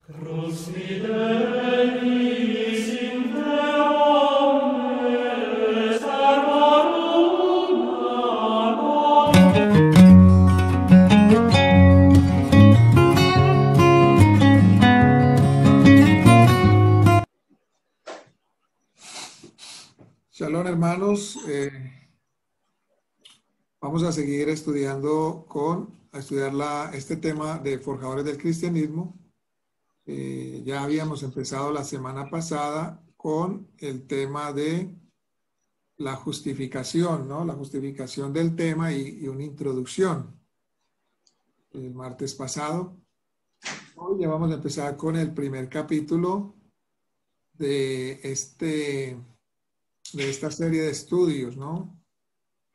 Crus fidelis in te omnes arboruna Shalom, hermanos. Vamos a seguir estudiando este tema de forjadores del cristianismo. Ya habíamos empezado la semana pasada con el tema de la justificación, ¿no? La justificación del tema y una introducción el martes pasado. Hoy ya vamos a empezar con el primer capítulo de esta serie de estudios, ¿no?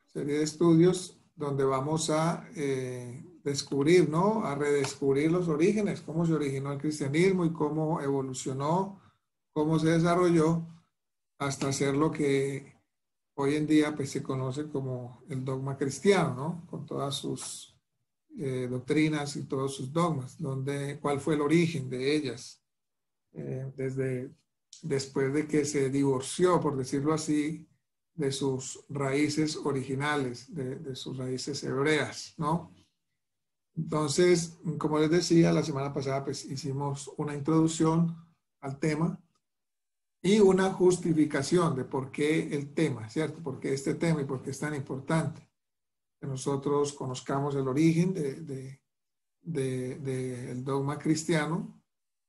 Serie de estudios donde vamos a descubrir, ¿no? A redescubrir los orígenes, cómo se originó el cristianismo y cómo evolucionó, cómo se desarrolló hasta ser lo que hoy en día pues, se conoce como el dogma cristiano, ¿no? Con todas sus doctrinas y todos sus dogmas, cuál fue el origen de ellas, después de que se divorció, por decirlo así, de sus raíces originales, de sus raíces hebreas, ¿no? Entonces, como les decía, la semana pasada pues hicimos una introducción al tema y una justificación de por qué el tema, ¿cierto? ¿Por qué este tema y por qué es tan importante? Que nosotros conozcamos el origen del dogma cristiano,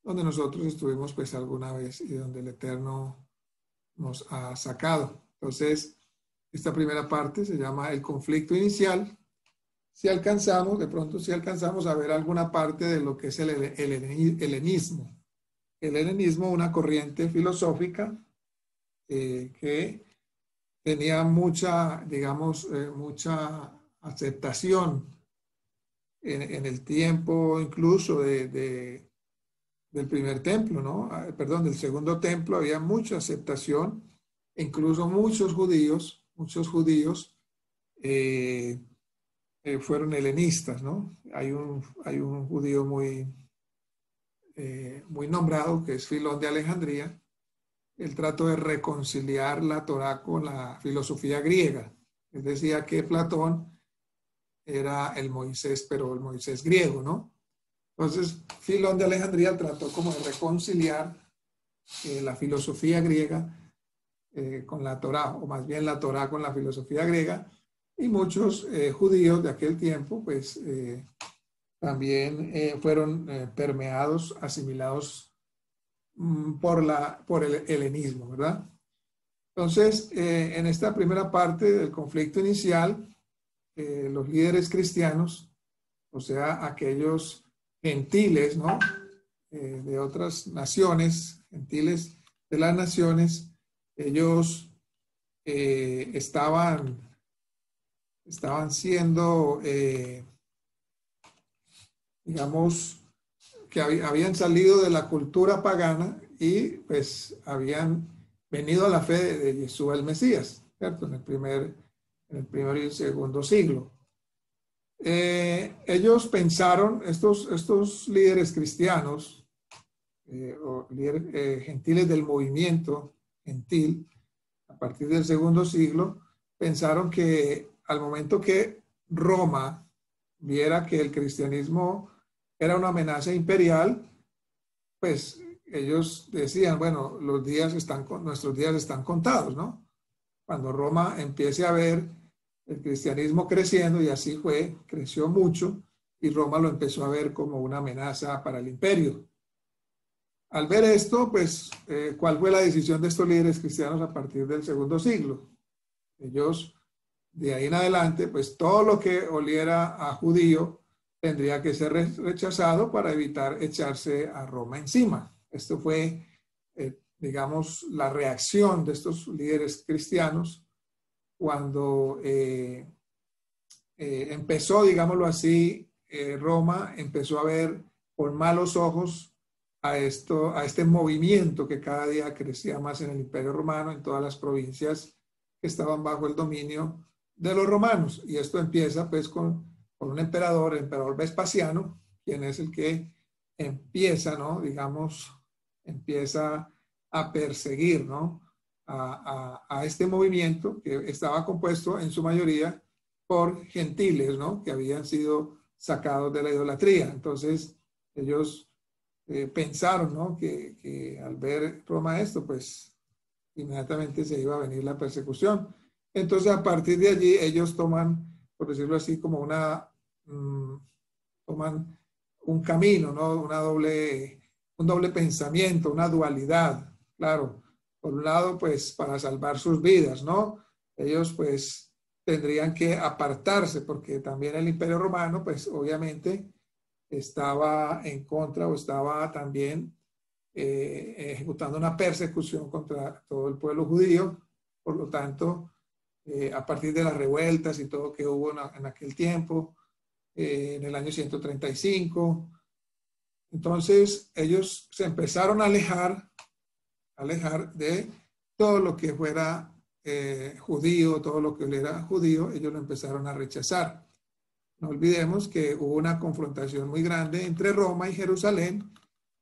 donde nosotros estuvimos pues alguna vez y donde el Eterno nos ha sacado. Entonces, esta primera parte se llama el conflicto inicial. Si alcanzamos a ver alguna parte de lo que es el helenismo. El helenismo, una corriente filosófica que tenía mucha aceptación en el tiempo incluso del primer templo, ¿no? Perdón, del segundo templo había mucha aceptación. Incluso muchos judíos fueron helenistas, ¿no? Hay un judío muy nombrado que es Filón de Alejandría. Él trató de reconciliar la Torá con la filosofía griega. Él decía que Platón era el Moisés, pero el Moisés griego, ¿no? Entonces, Filón de Alejandría trató como de reconciliar la filosofía griega con la Torá, o más bien la Torá con la filosofía griega, y muchos judíos de aquel tiempo, pues también fueron permeados, asimilados por el helenismo, ¿verdad? Entonces, en esta primera parte del conflicto inicial, los líderes cristianos, o sea, aquellos gentiles, ¿no? De otras naciones, gentiles de las naciones, ellos estaban siendo, digamos, que habían salido de la cultura pagana y pues habían venido a la fe de Yeshua el Mesías, ¿cierto? En el primer y el segundo siglo. Ellos pensaron, estos líderes cristianos, o líderes gentiles del movimiento gentil, a partir del segundo siglo, pensaron que al momento que Roma viera que el cristianismo era una amenaza imperial, pues ellos decían, bueno, nuestros días están contados, ¿no? Cuando Roma empiece a ver el cristianismo creciendo, y así fue, creció mucho, y Roma lo empezó a ver como una amenaza para el imperio. Al ver esto, pues, ¿cuál fue la decisión de estos líderes cristianos a partir del segundo siglo? Ellos, de ahí en adelante, pues todo lo que oliera a judío tendría que ser rechazado para evitar echarse a Roma encima. Esto fue, digamos, la reacción de estos líderes cristianos cuando empezó, digámoslo así, Roma empezó a ver con malos ojos a este movimiento que cada día crecía más en el Imperio Romano, en todas las provincias que estaban bajo el dominio de los romanos. Y esto empieza pues con un emperador, el emperador Vespasiano, quien es el que empieza, ¿no? Digamos, empieza a perseguir, ¿no? A este movimiento que estaba compuesto en su mayoría por gentiles, ¿no? Que habían sido sacados de la idolatría. Entonces, ellos pensaron, ¿no? Que al ver Roma esto, pues inmediatamente se iba a venir la persecución. Entonces, a partir de allí, ellos toman, por decirlo así, como toman un camino, ¿no? Un doble pensamiento, una dualidad, claro. Por un lado, pues, para salvar sus vidas, ¿no? Ellos, pues, tendrían que apartarse, porque también el Imperio Romano, pues, obviamente, estaba en contra o estaba también ejecutando una persecución contra todo el pueblo judío. Por lo tanto, a partir de las revueltas y todo que hubo en aquel tiempo, en el año 135, entonces ellos se empezaron a alejar de todo lo que fuera judío, todo lo que era judío, ellos lo empezaron a rechazar. No olvidemos que hubo una confrontación muy grande entre Roma y Jerusalén,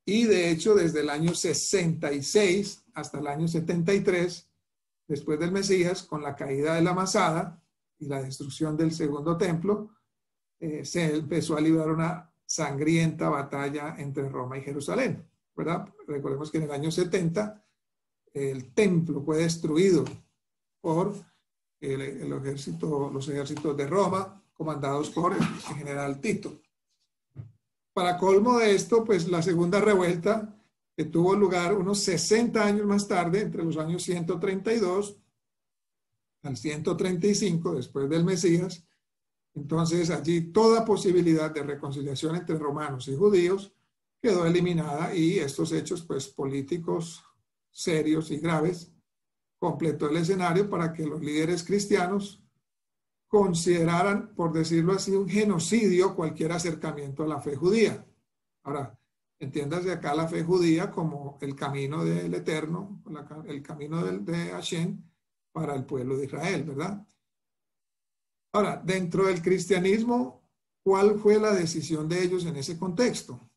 y de hecho desde el año 66 hasta el año 73, después del Mesías, con la caída de la Masada y la destrucción del segundo templo, se empezó a librar una sangrienta batalla entre Roma y Jerusalén, ¿verdad? Recordemos que en el año 70 el templo fue destruido por los ejércitos de Roma, comandados por el general Tito. Para colmo de esto, pues la segunda revuelta, que tuvo lugar unos 60 años más tarde, entre los años 132 al 135, después del Mesías. Entonces allí toda posibilidad de reconciliación entre romanos y judíos quedó eliminada, y estos hechos, pues, políticos serios y graves completó el escenario para que los líderes cristianos consideraran, por decirlo así, un genocidio cualquier acercamiento a la fe judía. Ahora, entiéndase acá la fe judía como el camino del Eterno, el camino de Hashem para el pueblo de Israel, ¿verdad? Ahora, dentro del cristianismo, ¿cuál fue la decisión de ellos en ese contexto?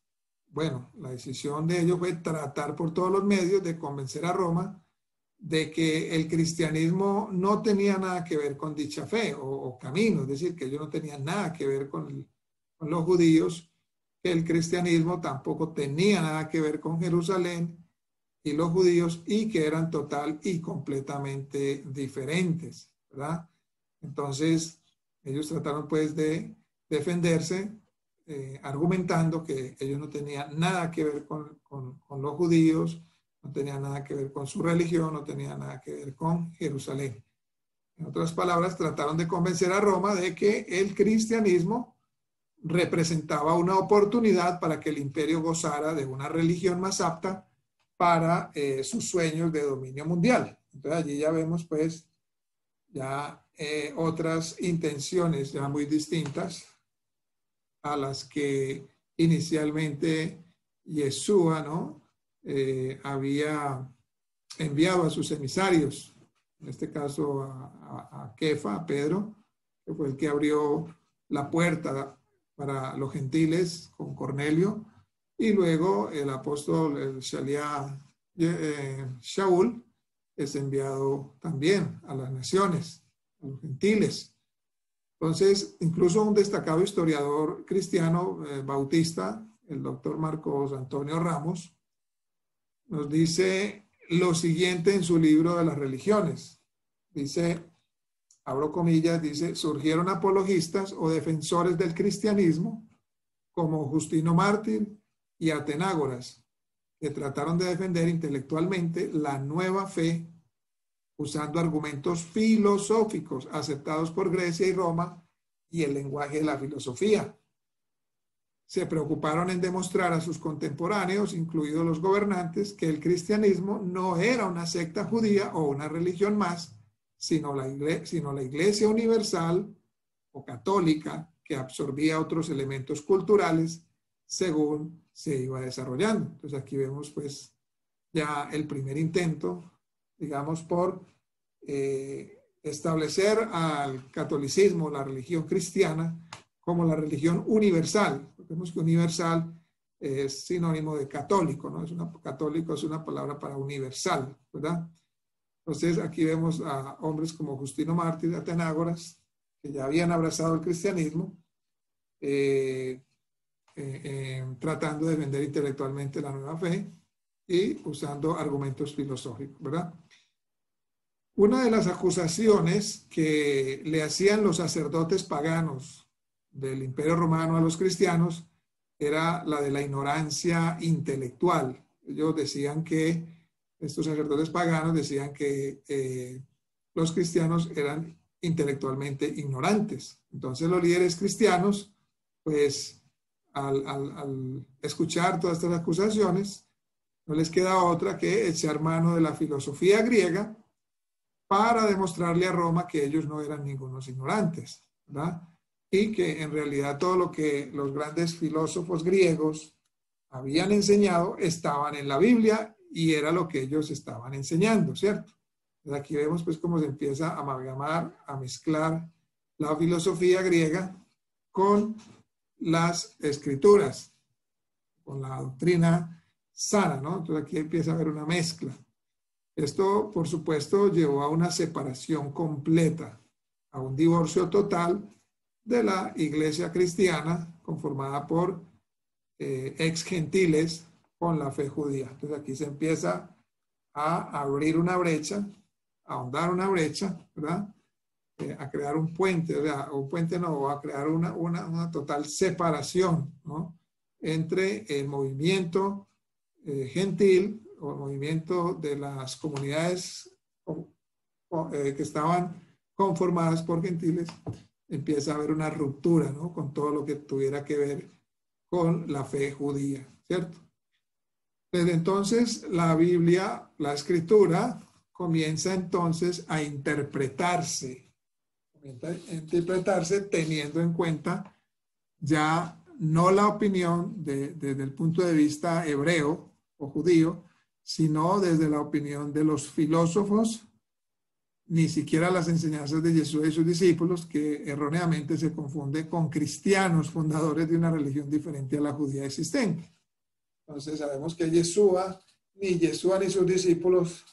Bueno, la decisión de ellos fue tratar por todos los medios de convencer a Roma de que el cristianismo no tenía nada que ver con dicha fe o camino, es decir, que ellos no tenían nada que ver con los judíos, que el cristianismo tampoco tenía nada que ver con Jerusalén y los judíos, y que eran total y completamente diferentes, ¿verdad? Entonces, ellos trataron pues de defenderse, argumentando que ellos no tenían nada que ver con los judíos, no tenía nada que ver con su religión, no tenía nada que ver con Jerusalén. En otras palabras, trataron de convencer a Roma de que el cristianismo representaba una oportunidad para que el imperio gozara de una religión más apta para sus sueños de dominio mundial. Entonces allí ya vemos pues ya otras intenciones ya muy distintas a las que inicialmente Yeshua, ¿no? Había enviado a sus emisarios, en este caso a Kefa, a Pedro, que fue el que abrió la puerta para los gentiles con Cornelio, y luego el apóstol Shaul es enviado también a las naciones, a los gentiles. Entonces, incluso un destacado historiador cristiano bautista, el doctor Marcos Antonio Ramos, nos dice lo siguiente en su libro de las religiones. Dice, abro comillas, dice: surgieron apologistas o defensores del cristianismo como Justino Mártir y Atenágoras, que trataron de defender intelectualmente la nueva fe usando argumentos filosóficos aceptados por Grecia y Roma y el lenguaje de la filosofía. Se preocuparon en demostrar a sus contemporáneos, incluidos los gobernantes, que el cristianismo no era una secta judía o una religión más, sino la iglesia universal o católica que absorbía otros elementos culturales según se iba desarrollando. Entonces aquí vemos pues ya el primer intento, digamos, por establecer al catolicismo, la religión cristiana, como la religión universal. Vemos que universal es sinónimo de católico, ¿no? Católico es una palabra para universal, ¿verdad? Entonces aquí vemos a hombres como Justino Mártir de Atenágoras, que ya habían abrazado el cristianismo, tratando de defender intelectualmente la nueva fe y usando argumentos filosóficos, ¿verdad? Una de las acusaciones que le hacían los sacerdotes paganos del Imperio Romano a los cristianos era la de la ignorancia intelectual. Ellos decían que, estos sacerdotes paganos decían que los cristianos eran intelectualmente ignorantes. Entonces los líderes cristianos, pues al escuchar todas estas acusaciones, no les queda otra que echar mano de la filosofía griega para demostrarle a Roma que ellos no eran ningunos ignorantes, ¿verdad? Y que en realidad todo lo que los grandes filósofos griegos habían enseñado estaban en la Biblia y era lo que ellos estaban enseñando, ¿cierto? Entonces aquí vemos pues cómo se empieza a amalgamar, a mezclar la filosofía griega con las escrituras, con la doctrina sana, ¿no? Entonces aquí empieza a haber una mezcla. Esto, por supuesto, llevó a una separación completa, a un divorcio total de la iglesia cristiana conformada por ex gentiles con la fe judía. Entonces aquí se empieza a abrir una brecha, a ahondar una brecha, ¿verdad? A crear un puente, ¿verdad? Un puente no, a crear una total separación, ¿no? Entre el movimiento gentil o el movimiento de las comunidades que estaban conformadas por gentiles. Empieza a haber una ruptura, ¿no? Con todo lo que tuviera que ver con la fe judía, ¿cierto? Desde entonces la Biblia, la escritura, comienza entonces a interpretarse teniendo en cuenta ya no la opinión desde el punto de vista hebreo o judío, sino desde la opinión de los filósofos, ni siquiera las enseñanzas de Yeshua y sus discípulos, que erróneamente se confunde con cristianos fundadores de una religión diferente a la judía existente. Entonces sabemos que Yeshua ni sus discípulos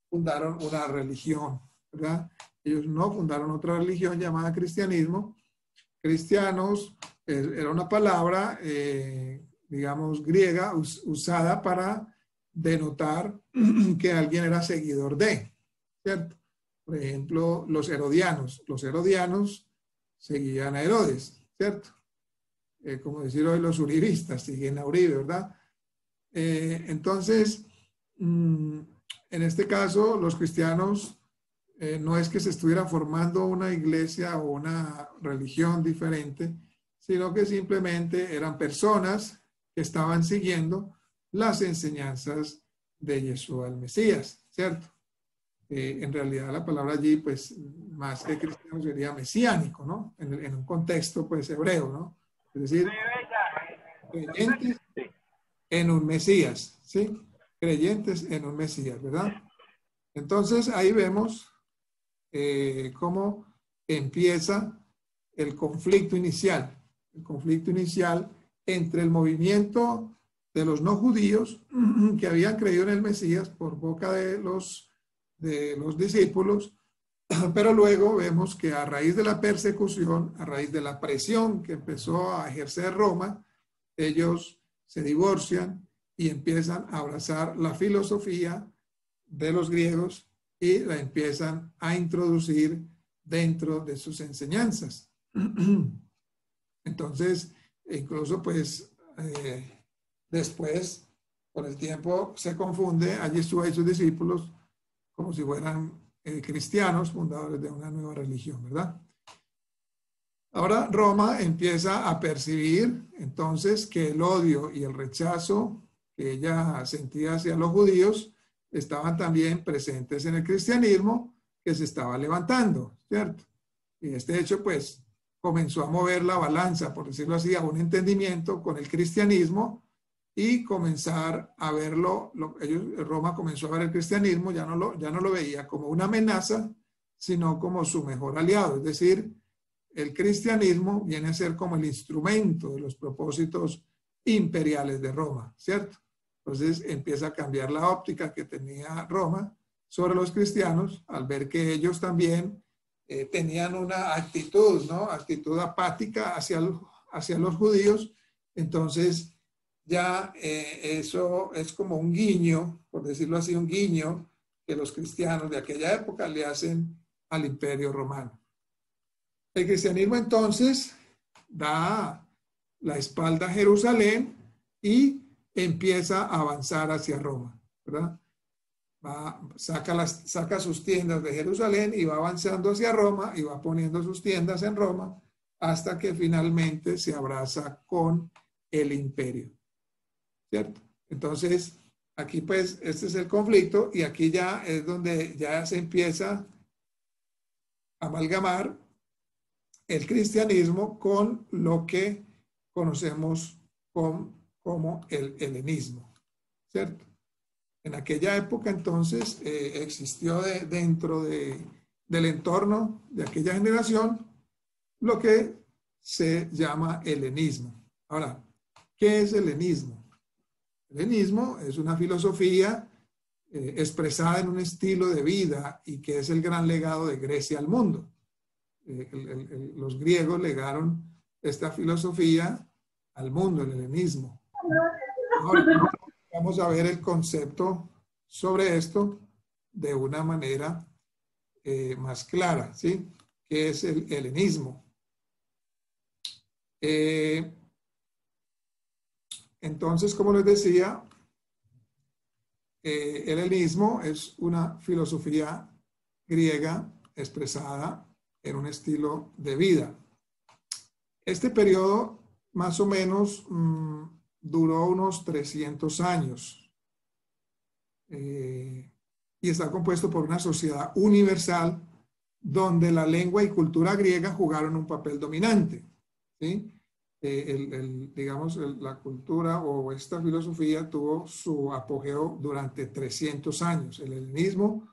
fundaron una religión, ¿verdad? Ellos no fundaron otra religión llamada cristianismo. Cristianos era una palabra, digamos, griega, usada para denotar que alguien era seguidor de, ¿cierto? Por ejemplo, los herodianos. Los herodianos seguían a Herodes, ¿cierto? Como decir hoy los uribistas, siguen a Uribe, ¿verdad? Entonces, en este caso, los cristianos no es que se estuviera formando una iglesia o una religión diferente, sino que simplemente eran personas que estaban siguiendo las enseñanzas de Yeshua el Mesías, ¿cierto? En realidad la palabra allí, pues, más que cristiano sería mesiánico, ¿no? En un contexto, pues, hebreo, ¿no? Es decir, creyentes en un Mesías, ¿sí? Creyentes en un Mesías, ¿verdad? Entonces, ahí vemos cómo empieza el conflicto inicial entre el movimiento de los no judíos que habían creído en el Mesías por boca de los discípulos, pero luego vemos que a raíz de la persecución, a raíz de la presión que empezó a ejercer Roma, ellos se divorcian y empiezan a abrazar la filosofía de los griegos y la empiezan a introducir dentro de sus enseñanzas. Entonces, incluso pues después, con el tiempo, se confunde a Yeshua y sus discípulos como si fueran cristianos fundadores de una nueva religión, ¿verdad? Ahora Roma empieza a percibir entonces que el odio y el rechazo que ella sentía hacia los judíos estaban también presentes en el cristianismo que se estaba levantando, ¿cierto? Y este hecho pues comenzó a mover la balanza, por decirlo así, a un entendimiento con el cristianismo y comenzar a verlo, Roma comenzó a ver el cristianismo, ya no lo veía como una amenaza, sino como su mejor aliado. Es decir, el cristianismo viene a ser como el instrumento de los propósitos imperiales de Roma, ¿cierto? Entonces empieza a cambiar la óptica que tenía Roma sobre los cristianos al ver que ellos también tenían una actitud, ¿no? Actitud apática hacia los judíos. Entonces ya eso es como un guiño, por decirlo así, un guiño que los cristianos de aquella época le hacen al Imperio Romano. El cristianismo entonces da la espalda a Jerusalén y empieza a avanzar hacia Roma, ¿verdad? Saca sus tiendas de Jerusalén y va avanzando hacia Roma y va poniendo sus tiendas en Roma hasta que finalmente se abraza con el imperio, ¿cierto? Entonces, aquí pues este es el conflicto y aquí ya es donde ya se empieza a amalgamar el cristianismo con lo que conocemos como el helenismo, ¿cierto? En aquella época entonces existió dentro del entorno de aquella generación lo que se llama helenismo. Ahora, ¿qué es el helenismo? El helenismo es una filosofía expresada en un estilo de vida y que es el gran legado de Grecia al mundo. Los griegos legaron esta filosofía al mundo, el helenismo. Ahora, vamos a ver el concepto sobre esto de una manera más clara, ¿sí? ¿Qué es el helenismo? Entonces, como les decía, el helenismo es una filosofía griega expresada en un estilo de vida. Este periodo más o menos duró unos 300 años y está compuesto por una sociedad universal donde la lengua y cultura griega jugaron un papel dominante, ¿sí? Digamos, la cultura o esta filosofía tuvo su apogeo durante 300 años, el helenismo,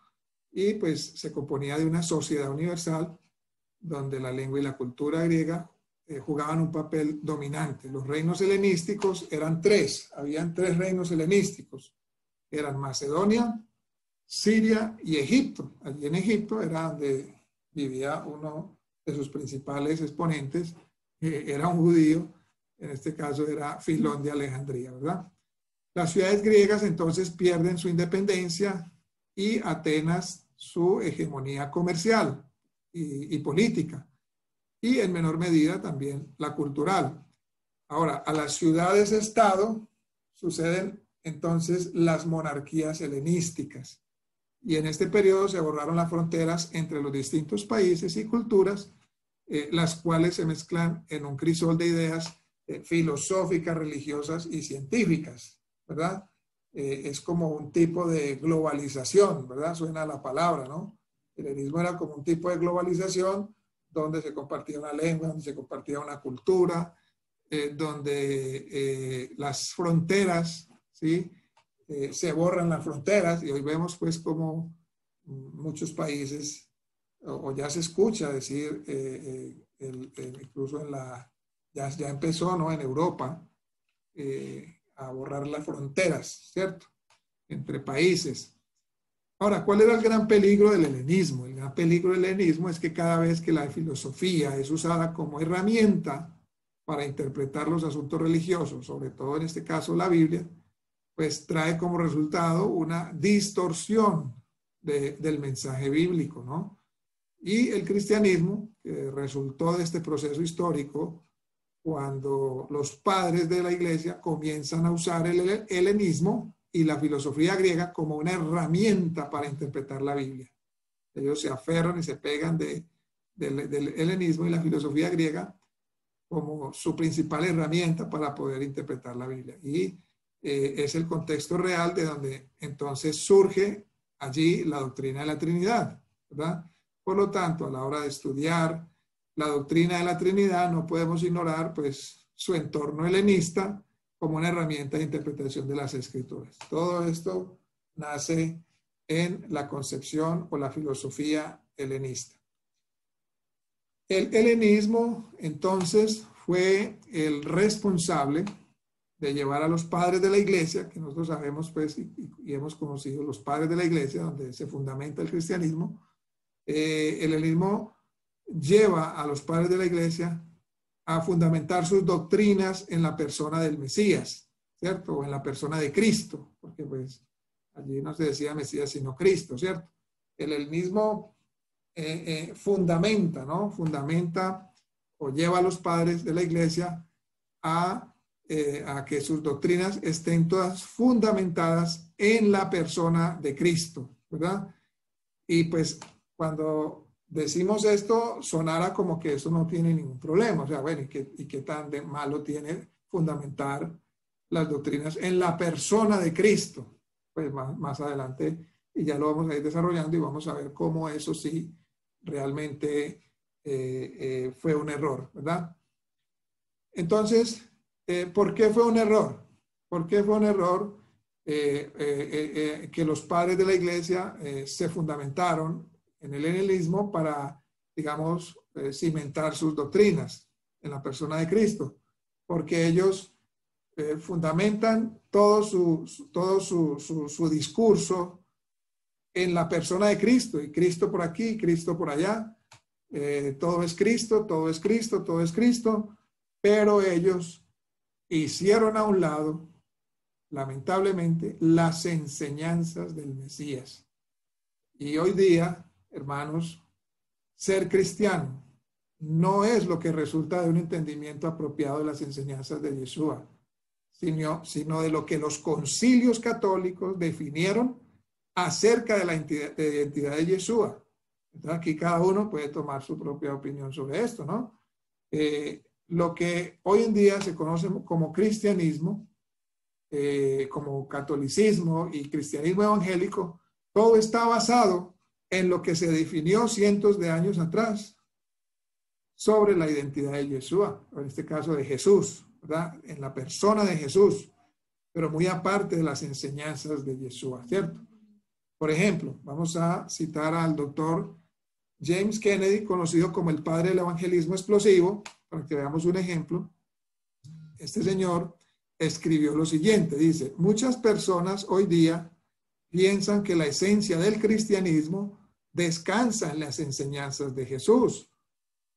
y pues se componía de una sociedad universal donde la lengua y la cultura griega jugaban un papel dominante. Los reinos helenísticos eran tres, habían tres reinos helenísticos, eran Macedonia, Siria y Egipto. Allí en Egipto era donde vivía uno de sus principales exponentes, era un judío, en este caso era Filón de Alejandría, ¿verdad? Las ciudades griegas entonces pierden su independencia y Atenas su hegemonía comercial y política, y en menor medida también la cultural. Ahora, a las ciudades-estado suceden entonces las monarquías helenísticas, y en este periodo se borraron las fronteras entre los distintos países y culturas, las cuales se mezclan en un crisol de ideas filosóficas, religiosas y científicas, ¿verdad? Es como un tipo de globalización, ¿verdad? Suena la palabra, ¿no? El helenismo era como un tipo de globalización donde se compartía una lengua, donde se compartía una cultura, donde las fronteras, ¿sí? Se borran las fronteras y hoy vemos pues como muchos países o ya se escucha decir, incluso ya empezó, ¿no? En Europa a borrar las fronteras, ¿cierto? Entre países. Ahora, ¿cuál era el gran peligro del helenismo? El gran peligro del helenismo es que cada vez que la filosofía es usada como herramienta para interpretar los asuntos religiosos, sobre todo en este caso la Biblia, pues trae como resultado una distorsión del mensaje bíblico, ¿no? Y el cristianismo, que resultó de este proceso histórico, cuando los padres de la iglesia comienzan a usar el helenismo y la filosofía griega como una herramienta para interpretar la Biblia. Ellos se aferran y se pegan del helenismo y la filosofía griega como su principal herramienta para poder interpretar la Biblia. Y es el contexto real de donde entonces surge allí la doctrina de la Trinidad, ¿verdad? Por lo tanto, a la hora de estudiar la doctrina de la Trinidad, no podemos ignorar pues su entorno helenista como una herramienta de interpretación de las Escrituras. Todo esto nace en la concepción o la filosofía helenista. El helenismo, entonces, fue el responsable de llevar a los padres de la iglesia, que nosotros sabemos pues y hemos conocido los padres de la iglesia, donde se fundamenta el cristianismo. El helenismo lleva a los padres de la iglesia a fundamentar sus doctrinas en la persona del Mesías, ¿cierto? O en la persona de Cristo, porque pues allí no se decía Mesías sino Cristo, ¿cierto? El helenismo fundamenta, ¿no? Fundamenta o lleva a los padres de la iglesia a que sus doctrinas estén todas fundamentadas en la persona de Cristo, ¿verdad? Y pues cuando decimos esto, sonara como que eso no tiene ningún problema. O sea, bueno, ¿y qué tan de malo tiene fundamentar las doctrinas en la persona de Cristo? Pues más adelante, y ya lo vamos a ir desarrollando y vamos a ver cómo eso sí realmente fue un error, ¿verdad? Entonces, ¿por qué fue un error? ¿Por qué fue un error que los padres de la iglesia se fundamentaron en el helenismo para, digamos, cimentar sus doctrinas en la persona de Cristo? Porque ellos fundamentan todo su discurso en la persona de Cristo, y Cristo por aquí, Cristo por allá, todo es Cristo, todo es Cristo, todo es Cristo, pero ellos hicieron a un lado, lamentablemente, las enseñanzas del Mesías. Y hoy día, hermanos, ser cristiano no es lo que resulta de un entendimiento apropiado de las enseñanzas de Yeshua, sino de lo que los concilios católicos definieron acerca de la identidad de Yeshua. Entonces, aquí cada uno puede tomar su propia opinión sobre esto, ¿no? Lo que hoy en día se conoce como cristianismo, como catolicismo y cristianismo evangélico, todo está basado en lo que se definió cientos de años atrás sobre la identidad de Yeshua, en este caso de Jesús, ¿verdad? En la persona de Jesús, pero muy aparte de las enseñanzas de Yeshua, ¿cierto? Por ejemplo, vamos a citar al doctor James Kennedy, conocido como el padre del evangelismo explosivo, para que veamos un ejemplo. Este señor escribió lo siguiente, dice: muchas personas hoy día piensan que la esencia del cristianismo descansa en las enseñanzas de Jesús,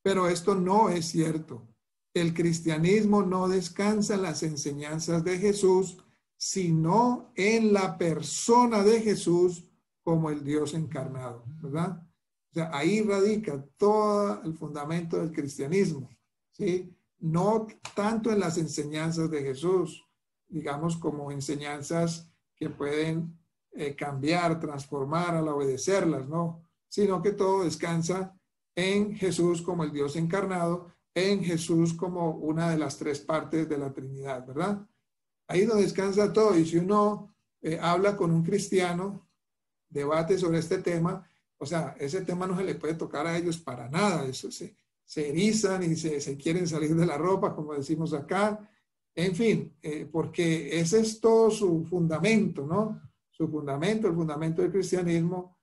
pero esto no es cierto. El cristianismo no descansa en las enseñanzas de Jesús, sino en la persona de Jesús como el Dios encarnado, ¿verdad? O sea, ahí radica todo el fundamento del cristianismo, ¿sí? No tanto en las enseñanzas de Jesús, digamos, como enseñanzas que pueden cambiar, transformar al obedecerlas, ¿no? Sino que todo descansa en Jesús como el Dios encarnado, en Jesús como una de las tres partes de la Trinidad, ¿verdad? Ahí donde descansa todo. Y si uno habla con un cristiano, debate sobre este tema, o sea, ese tema no se le puede tocar a ellos para nada. Eso se erizan y se quieren salir de la ropa, como decimos acá. En fin, porque ese es todo su fundamento, ¿no? Su fundamento, el fundamento del cristianismo,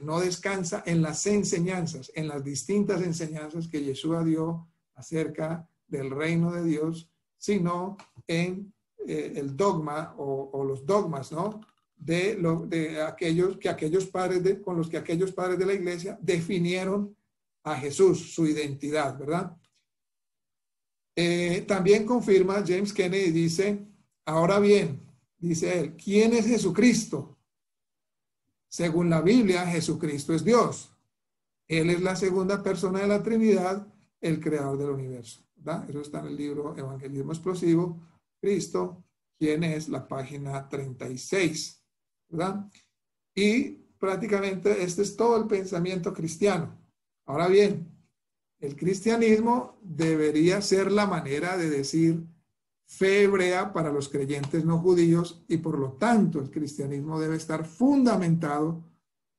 no descansa en las enseñanzas, en las distintas enseñanzas que Yeshua dio acerca del reino de Dios, sino en el dogma o los dogmas, ¿no? De aquellos padres con los que aquellos padres de la iglesia definieron a Jesús, su identidad, ¿verdad? También confirma James Kennedy, dice: ahora bien, dice él, ¿quién es Jesucristo? Según la Biblia, Jesucristo es Dios. Él es la segunda persona de la Trinidad, el creador del universo, ¿verdad? Eso está en el libro Evangelismo Explosivo, Cristo, ¿quién es? La página 36, ¿verdad? Y prácticamente este es todo el pensamiento cristiano. Ahora bien, el cristianismo debería ser la manera de decir fe hebrea para los creyentes no judíos, y por lo tanto el cristianismo debe estar fundamentado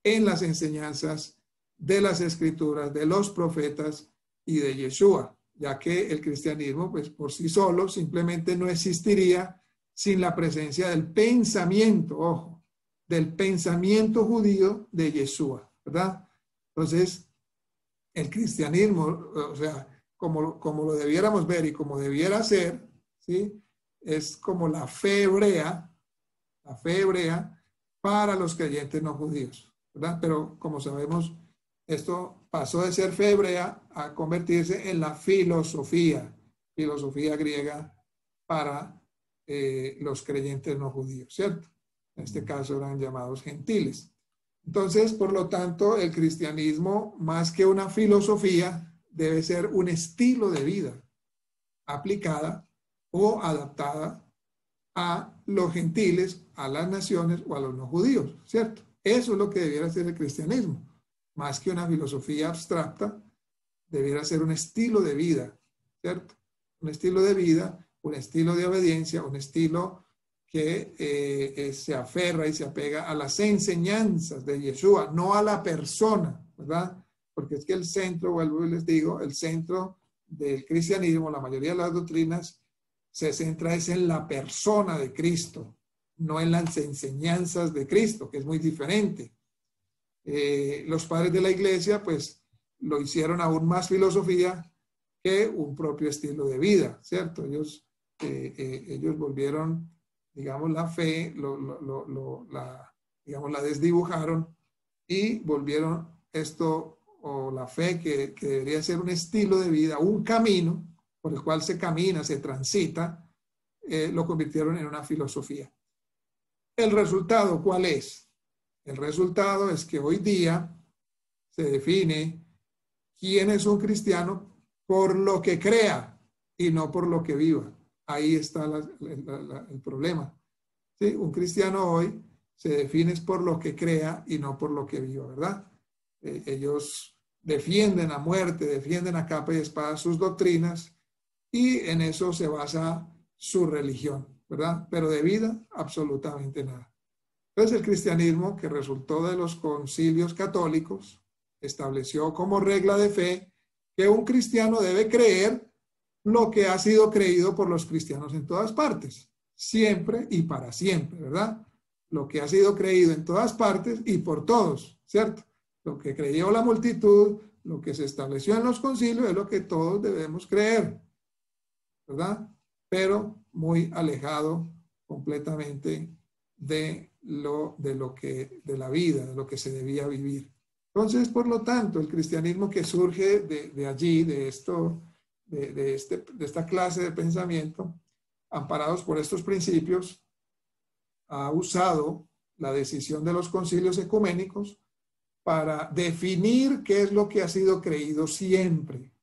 en las enseñanzas de las escrituras, de los profetas y de Yeshua, ya que el cristianismo, pues por sí solo, simplemente no existiría sin la presencia del pensamiento, ojo, del pensamiento judío de Yeshua, ¿verdad? Entonces, el cristianismo, o sea, como lo debiéramos ver y como debiera ser, ¿sí? es como la fe hebrea para los creyentes no judíos, ¿verdad? Pero como sabemos, esto pasó de ser fe hebrea a convertirse en la filosofía griega para los creyentes no judíos, ¿cierto? En este caso eran llamados gentiles. Entonces, por lo tanto, el cristianismo, más que una filosofía, debe ser un estilo de vida aplicada o adaptada a los gentiles, a las naciones o a los no judíos, ¿cierto? Eso es lo que debiera ser el cristianismo. Más que una filosofía abstracta, debiera ser un estilo de vida, ¿cierto? Un estilo de vida, un estilo de obediencia, un estilo que se aferra y se apega a las enseñanzas de Yeshua, no a la persona, ¿verdad? Porque es que el centro, vuelvo y les digo, el centro del cristianismo, la mayoría de las doctrinas, se centra es en la persona de Cristo, no en las enseñanzas de Cristo, que es muy diferente. Los padres de la iglesia, pues, lo hicieron aún más filosofía que un propio estilo de vida, ¿cierto? Ellos volvieron, digamos, la fe, digamos, la desdibujaron y volvieron esto, o la fe que debería ser un estilo de vida, un camino por el cual se camina, se transita, lo convirtieron en una filosofía. ¿El resultado cuál es? El resultado es que hoy día se define quién es un cristiano por lo que crea y no por lo que viva. Ahí está el problema. ¿Sí? Un cristiano hoy se define por lo que crea y no por lo que viva, ¿verdad? Ellos defienden a muerte, defienden a capa y espada sus doctrinas y en eso se basa su religión, ¿verdad? Pero de vida, absolutamente nada. Entonces el cristianismo, que resultó de los concilios católicos, estableció como regla de fe que un cristiano debe creer lo que ha sido creído por los cristianos en todas partes, siempre y para siempre, ¿verdad? Lo que ha sido creído en todas partes y por todos, ¿cierto? Lo que creyó la multitud, lo que se estableció en los concilios es lo que todos debemos creer, ¿verdad? Pero muy alejado completamente de la vida, de lo que se debía vivir. Entonces, por lo tanto, el cristianismo que surge de allí, de esta clase de pensamiento, amparados por estos principios, ha usado la decisión de los concilios ecuménicos para definir qué es lo que ha sido creído siempre,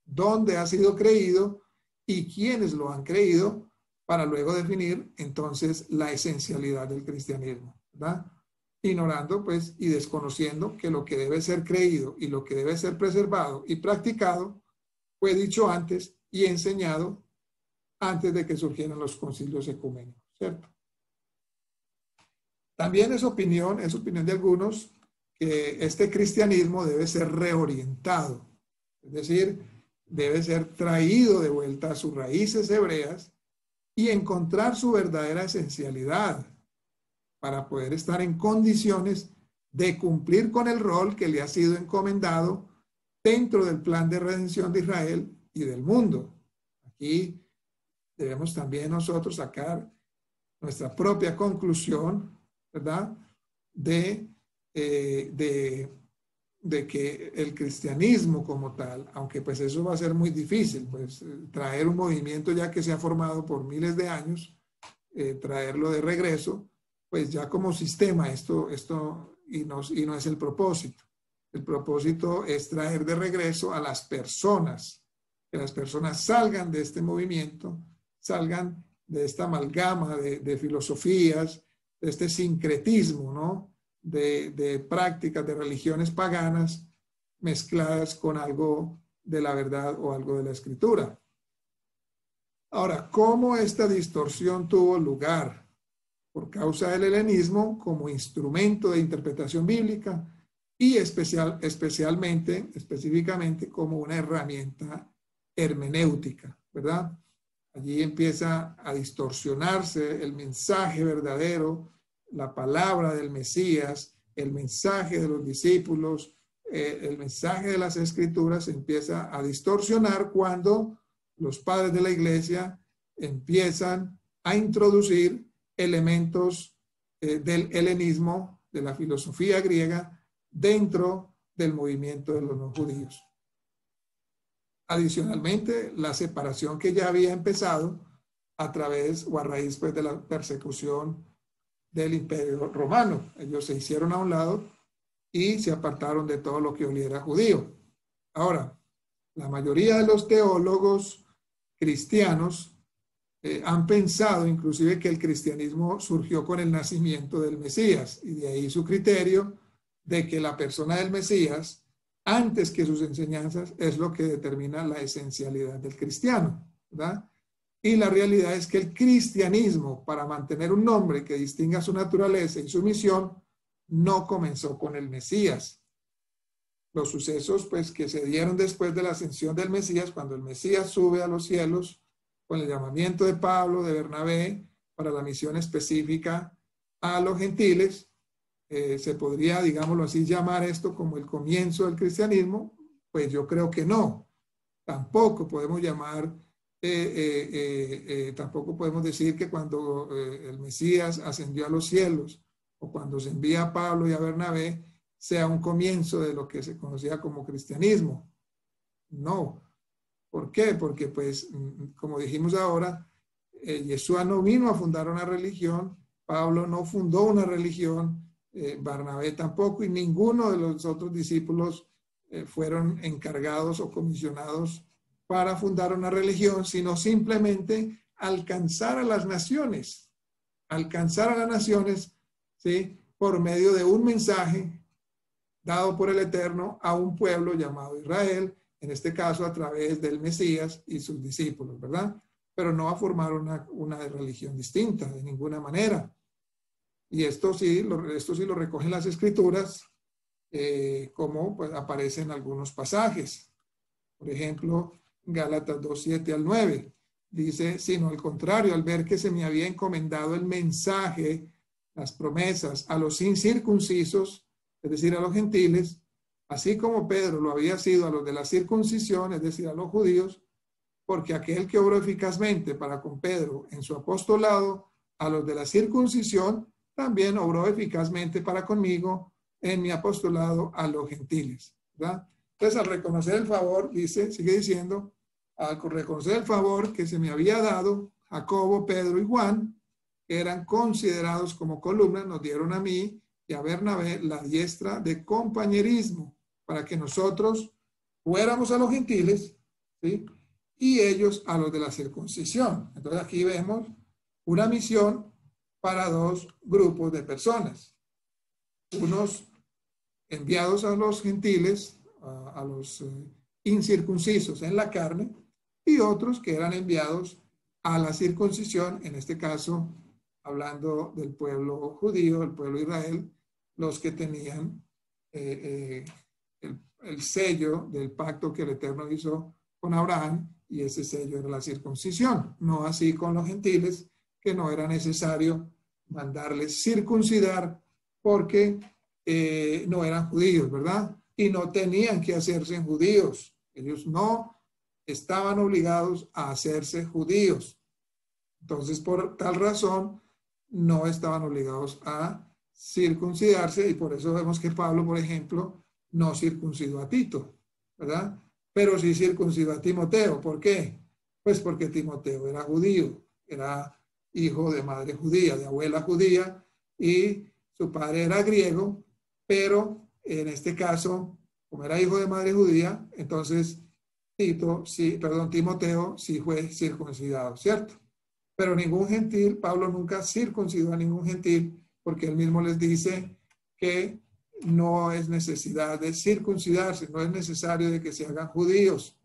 dónde ha sido creído y quiénes lo han creído, para luego definir entonces la esencialidad del cristianismo, ¿verdad? Ignorando pues y desconociendo que lo que debe ser creído y lo que debe ser preservado y practicado fue dicho antes y enseñado antes de que surgieran los concilios ecuménicos, ¿cierto? También es opinión de algunos que este cristianismo debe ser reorientado, es decir, debe ser traído de vuelta a sus raíces hebreas y encontrar su verdadera esencialidad para poder estar en condiciones de cumplir con el rol que le ha sido encomendado dentro del plan de redención de Israel y del mundo. Aquí debemos también nosotros sacar nuestra propia conclusión, ¿verdad? De que el cristianismo como tal, aunque pues eso va a ser muy difícil, pues traer un movimiento ya que se ha formado por miles de años, traerlo de regreso, pues ya como sistema esto y no es el propósito. El propósito es traer de regreso a las personas, que las personas salgan de este movimiento, salgan de esta amalgama de filosofías, de este sincretismo, ¿no? De prácticas, de religiones paganas mezcladas con algo de la verdad o algo de la escritura. Ahora, ¿cómo esta distorsión tuvo lugar? Por causa del helenismo como instrumento de interpretación bíblica y específicamente como una herramienta hermenéutica, ¿verdad? Allí empieza a distorsionarse el mensaje verdadero, la palabra del Mesías, el mensaje de los discípulos, el mensaje de las escrituras se empieza a distorsionar cuando los padres de la iglesia empiezan a introducir elementos del helenismo, de la filosofía griega, dentro del movimiento de los no judíos. Adicionalmente, la separación que ya había empezado a través o a raíz pues, de la persecución del Imperio Romano. Ellos se hicieron a un lado y se apartaron de todo lo que oliera judío. Ahora, la mayoría de los teólogos cristianos han pensado inclusive que el cristianismo surgió con el nacimiento del Mesías, y de ahí su criterio de que la persona del Mesías, antes que sus enseñanzas, es lo que determina la esencialidad del cristiano, ¿verdad? Y la realidad es que el cristianismo, para mantener un nombre que distinga su naturaleza y su misión, no comenzó con el Mesías. Los sucesos pues, que se dieron después de la ascensión del Mesías, cuando el Mesías sube a los cielos, con el llamamiento de Pablo, de Bernabé, para la misión específica a los gentiles, se podría, digámoslo así, llamar esto como el comienzo del cristianismo. Pues yo creo que no. Tampoco podemos llamar, tampoco podemos decir que cuando el Mesías ascendió a los cielos, o cuando se envía a Pablo y a Bernabé, sea un comienzo de lo que se conocía como cristianismo. No. ¿Por qué? Porque, pues, como dijimos ahora, Yeshua no vino a fundar una religión, Pablo no fundó una religión, Bernabé tampoco, y ninguno de los otros discípulos fueron encargados o comisionados para fundar una religión, sino simplemente alcanzar a las naciones, ¿sí? Por medio de un mensaje dado por el Eterno a un pueblo llamado Israel, en este caso a través del Mesías y sus discípulos, ¿verdad? Pero no a formar una religión distinta de ninguna manera. Y esto sí lo recogen las Escrituras, como pues, aparece en algunos pasajes. Por ejemplo, Gálatas 2:7 al 9, dice, sino al contrario, al ver que se me había encomendado el mensaje, las promesas a los incircuncisos, es decir, a los gentiles, así como Pedro lo había sido a los de la circuncisión, es decir, a los judíos, porque aquel que obró eficazmente para con Pedro en su apostolado, a los de la circuncisión, también obró eficazmente para conmigo en mi apostolado a los gentiles, ¿verdad? Entonces, al reconocer el favor, sigue diciendo, al reconocer el favor que se me había dado, Jacobo, Pedro y Juan, que eran considerados como columnas, nos dieron a mí y a Bernabé la diestra de compañerismo para que nosotros fuéramos a los gentiles, ¿sí? Y ellos a los de la circuncisión. Entonces aquí vemos una misión para dos grupos de personas. Unos enviados a los gentiles, a los incircuncisos en la carne, y otros que eran enviados a la circuncisión, en este caso hablando del pueblo judío, el pueblo de Israel, los que tenían el sello del pacto que el Eterno hizo con Abraham, y ese sello era la circuncisión. No así con los gentiles, que no era necesario mandarles circuncidar porque no eran judíos, ¿verdad? Y no tenían que hacerse judíos. Ellos no estaban obligados a hacerse judíos. Entonces, por tal razón, no estaban obligados a circuncidarse, y por eso vemos que Pablo, por ejemplo, no circuncidó a Tito, ¿verdad? Pero sí circuncidó a Timoteo. ¿Por qué? Pues porque Timoteo era judío, era hijo de madre judía, de abuela judía, y su padre era griego, pero en este caso, como era hijo de madre judía, entonces Timoteo sí fue circuncidado, ¿cierto? Pero ningún gentil, Pablo nunca circuncidó a ningún gentil, porque él mismo les dice que no es necesidad de circuncidarse, no es necesario de que se hagan judíos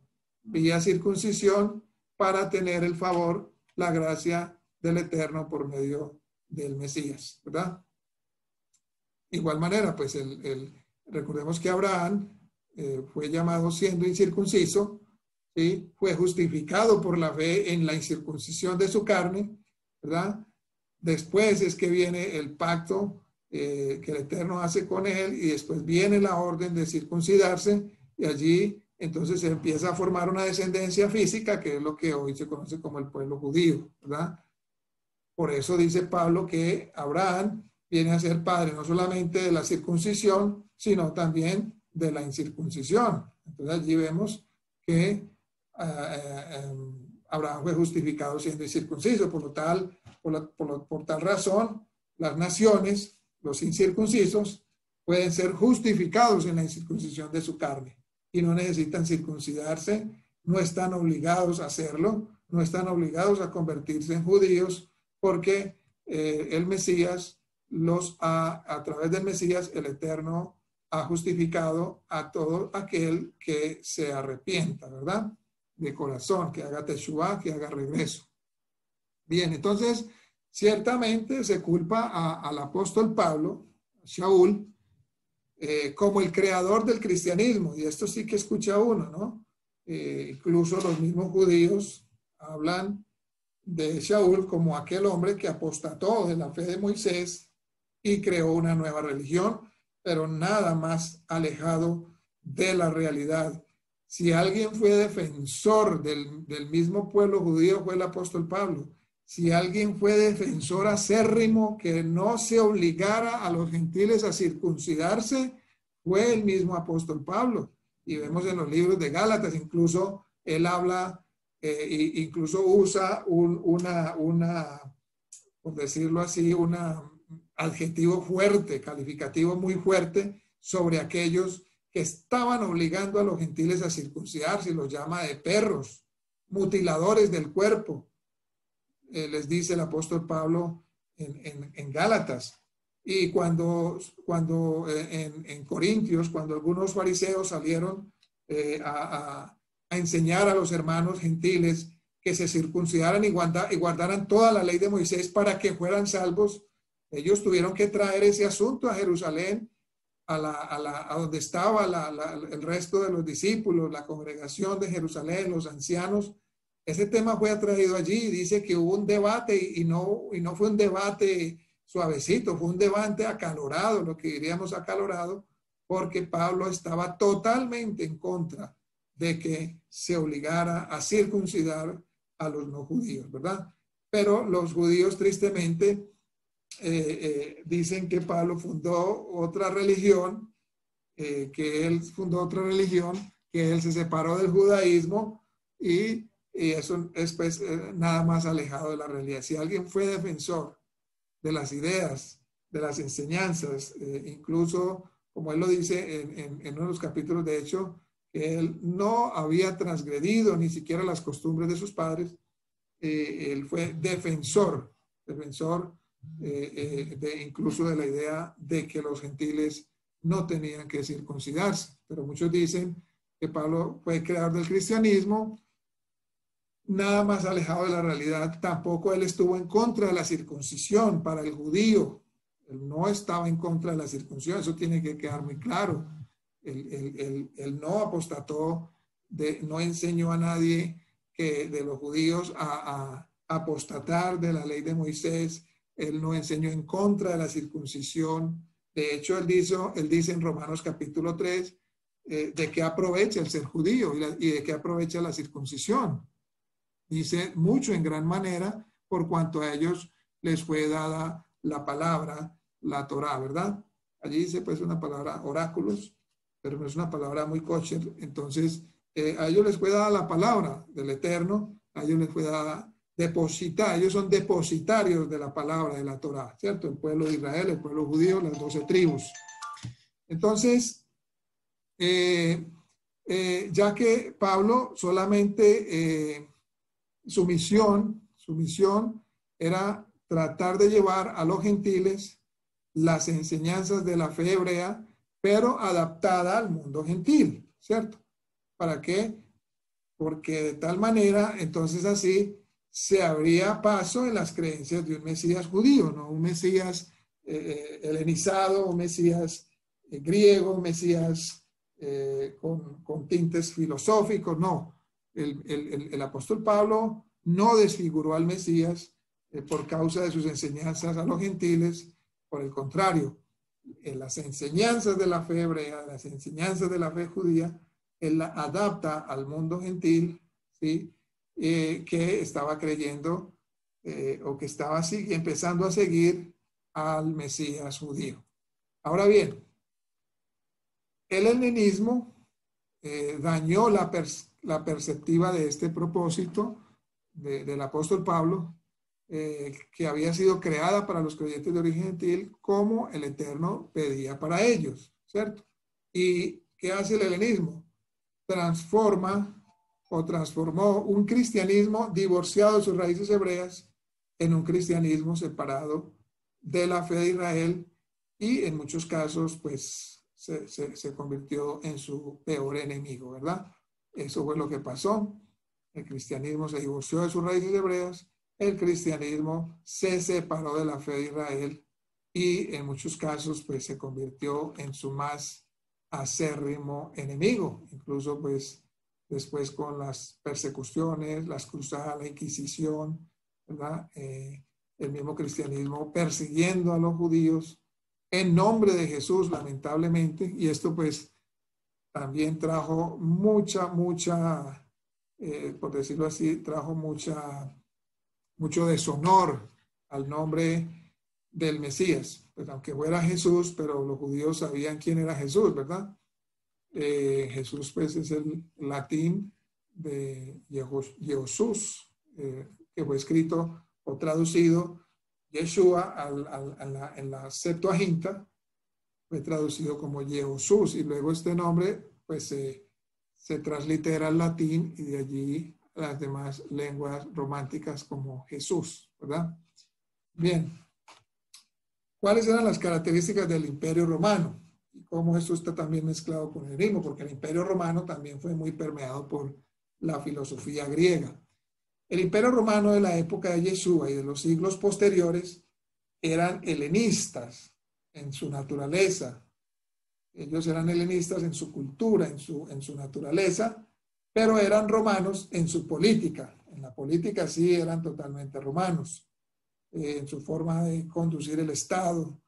vía circuncisión para tener el favor, la gracia del Eterno por medio del Mesías, ¿verdad? Igual manera, pues recordemos que Abraham fue llamado siendo incircunciso, ¿sí? Fue justificado por la fe en la incircuncisión de su carne, ¿verdad? Después es que viene el pacto que el Eterno hace con él, y después viene la orden de circuncidarse, y allí entonces se empieza a formar una descendencia física, que es lo que hoy se conoce como el pueblo judío, ¿verdad? Por eso dice Pablo que Abraham viene a ser padre no solamente de la circuncisión, sino también de la incircuncisión. Entonces allí vemos que Abraham fue justificado siendo incircunciso. Por tal razón, las naciones, los incircuncisos, pueden ser justificados en la incircuncisión de su carne y no necesitan circuncidarse, no están obligados a hacerlo, no están obligados a convertirse en judíos, porque el Mesías a través del Mesías, el Eterno ha justificado a todo aquel que se arrepienta, ¿verdad? De corazón, que haga teshuvá, que haga regreso. Bien, entonces, ciertamente se culpa al apóstol Pablo, Shaul, como el creador del cristianismo, y esto sí que escucha uno, ¿no? Incluso los mismos judíos hablan de Shaul como aquel hombre que apostató de la fe de Moisés y creó una nueva religión, pero nada más alejado de la realidad. Si alguien fue defensor del mismo pueblo judío, fue el apóstol Pablo. Si alguien fue defensor acérrimo que no se obligara a los gentiles a circuncidarse, fue el mismo apóstol Pablo. Y vemos en los libros de Gálatas, incluso él habla, incluso usa por decirlo así, un adjetivo fuerte, calificativo muy fuerte sobre aquellos que estaban obligando a los gentiles a circuncidarse, y los llama de perros, mutiladores del cuerpo. Les dice el apóstol Pablo en Gálatas. Y cuando en Corintios, cuando algunos fariseos salieron a enseñar a los hermanos gentiles que se circuncidaran y guardaran toda la ley de Moisés para que fueran salvos, ellos tuvieron que traer ese asunto a Jerusalén, a donde estaba el resto de los discípulos, la congregación de Jerusalén, los ancianos. Ese tema fue traído allí. Dice que hubo un debate y no fue un debate suavecito, fue un debate acalorado, lo que diríamos acalorado, porque Pablo estaba totalmente en contra de que se obligara a circuncidar a los no judíos, ¿verdad? Pero los judíos tristemente dicen que Pablo fundó otra religión, que él se separó del judaísmo y eso es pues, nada más alejado de la realidad. Si alguien fue defensor de las ideas, de las enseñanzas, incluso como él lo dice en uno de los capítulos, de hecho, que él no había transgredido ni siquiera las costumbres de sus padres, él fue defensor incluso de la idea de que los gentiles no tenían que circuncidarse. Pero muchos dicen que Pablo fue creador del cristianismo, nada más alejado de la realidad. Tampoco él estuvo en contra de la circuncisión para el judío. Él no estaba en contra de la circuncisión, eso tiene que quedar muy claro. Él no apostató, no enseñó a nadie de los judíos a apostatar de la ley de Moisés. Él no enseñó en contra de la circuncisión. De hecho, él dice en Romanos capítulo 3 de qué aprovecha el ser judío y de qué aprovecha la circuncisión. Dice mucho en gran manera por cuanto a ellos les fue dada la palabra, la Torá, ¿verdad? Allí dice pues una palabra oráculos, pero no es una palabra muy kosher. Entonces, a ellos les fue dada la palabra del Eterno, a ellos les fue dada depositar, ellos son depositarios de la palabra de la Torá, ¿cierto? El pueblo de Israel, el pueblo judío, las 12 tribus. Entonces, ya que Pablo solamente su misión era tratar de llevar a los gentiles las enseñanzas de la fe hebrea, pero adaptada al mundo gentil, ¿cierto? ¿Para qué? Porque de tal manera, entonces así, se abría paso en las creencias de un Mesías judío, no un Mesías helenizado, un Mesías griego, un Mesías con tintes filosóficos, no. El apóstol Pablo no desfiguró al Mesías por causa de sus enseñanzas a los gentiles, por el contrario, en las enseñanzas de la fe hebrea, las enseñanzas de la fe judía, él la adapta al mundo gentil, ¿sí? Que estaba creyendo o que estaba empezando a seguir al Mesías judío. Ahora bien, el helenismo dañó la perspectiva de este propósito del apóstol Pablo, que había sido creada para los creyentes de origen gentil como el Eterno pedía para ellos, ¿cierto? ¿Y qué hace el helenismo? Transformó un cristianismo divorciado de sus raíces hebreas en un cristianismo separado de la fe de Israel, y en muchos casos pues se convirtió en su peor enemigo, ¿verdad? Eso fue lo que pasó. El cristianismo se divorció de sus raíces hebreas, el cristianismo se separó de la fe de Israel y en muchos casos pues se convirtió en su más acérrimo enemigo. Incluso pues después con las persecuciones, las cruzadas, la Inquisición, ¿verdad? El mismo cristianismo persiguiendo a los judíos en nombre de Jesús, lamentablemente, y esto pues también trajo por decirlo así, trajo mucho deshonor al nombre del Mesías. Pues aunque fuera Jesús, pero los judíos sabían quién era Jesús, ¿verdad? Jesús pues es el latín de Jesús, que fue escrito o traducido Yeshua en la Septuaginta, fue traducido como Jesús, y luego este nombre pues se translitera al latín y de allí las demás lenguas románticas como Jesús, ¿verdad? Bien, ¿cuáles eran las características del Imperio Romano? Y cómo esto está también mezclado con el helenismo, porque el Imperio Romano también fue muy permeado por la filosofía griega. El Imperio Romano de la época de Yeshua y de los siglos posteriores eran helenistas en su naturaleza. Ellos eran helenistas en su cultura, en su naturaleza, pero eran romanos en su política. En la política sí eran totalmente romanos, en su forma de conducir el Estado.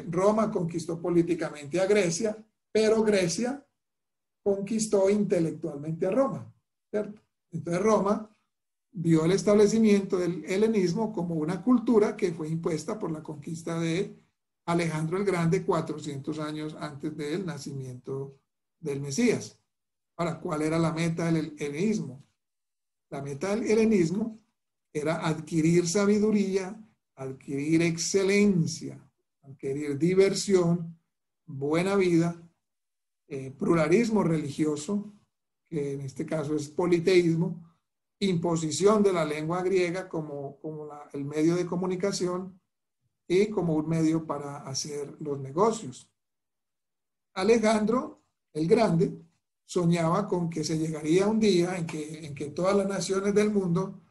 Roma conquistó políticamente a Grecia, pero Grecia conquistó intelectualmente a Roma, ¿cierto? Entonces Roma vio el establecimiento del helenismo como una cultura que fue impuesta por la conquista de Alejandro el Grande 400 años antes del nacimiento del Mesías. Ahora, ¿cuál era la meta del helenismo? La meta del helenismo era adquirir sabiduría, adquirir excelencia, adquirir diversión, buena vida, pluralismo religioso, que en este caso es politeísmo, imposición de la lengua griega como el medio de comunicación y como un medio para hacer los negocios. Alejandro el Grande soñaba con que se llegaría un día en que todas las naciones del mundo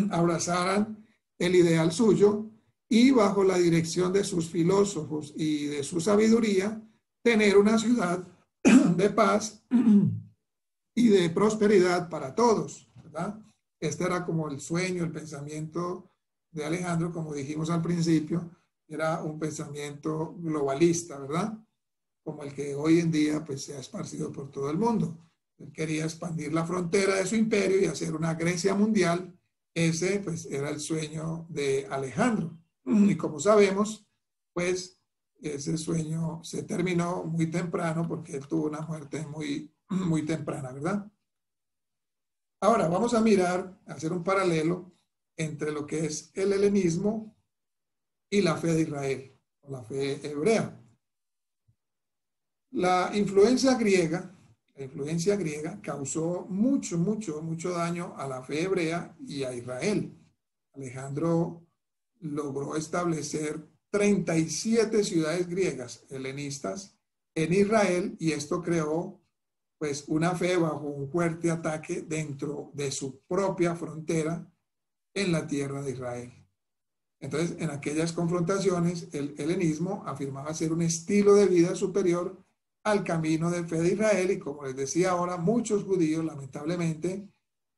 abrazaran el ideal suyo y bajo la dirección de sus filósofos y de su sabiduría, tener una ciudad de paz y de prosperidad para todos, ¿verdad? Este era como el sueño, el pensamiento de Alejandro, como dijimos al principio, era un pensamiento globalista, ¿verdad? Como el que hoy en día pues se ha esparcido por todo el mundo. Él quería expandir la frontera de su imperio y hacer una Grecia mundial. Ese pues era el sueño de Alejandro. Y como sabemos, pues ese sueño se terminó muy temprano porque él tuvo una muerte muy temprana, ¿verdad? Ahora vamos a mirar, a hacer un paralelo entre lo que es el helenismo y la fe de Israel, o la fe hebrea. La influencia griega causó mucho daño a la fe hebrea y a Israel. Alejandro logró establecer 37 ciudades griegas helenistas en Israel, y esto creó pues una fe bajo un fuerte ataque dentro de su propia frontera en la tierra de Israel. Entonces, en aquellas confrontaciones, el helenismo afirmaba ser un estilo de vida superior al camino de fe de Israel, y como les decía ahora, muchos judíos, lamentablemente,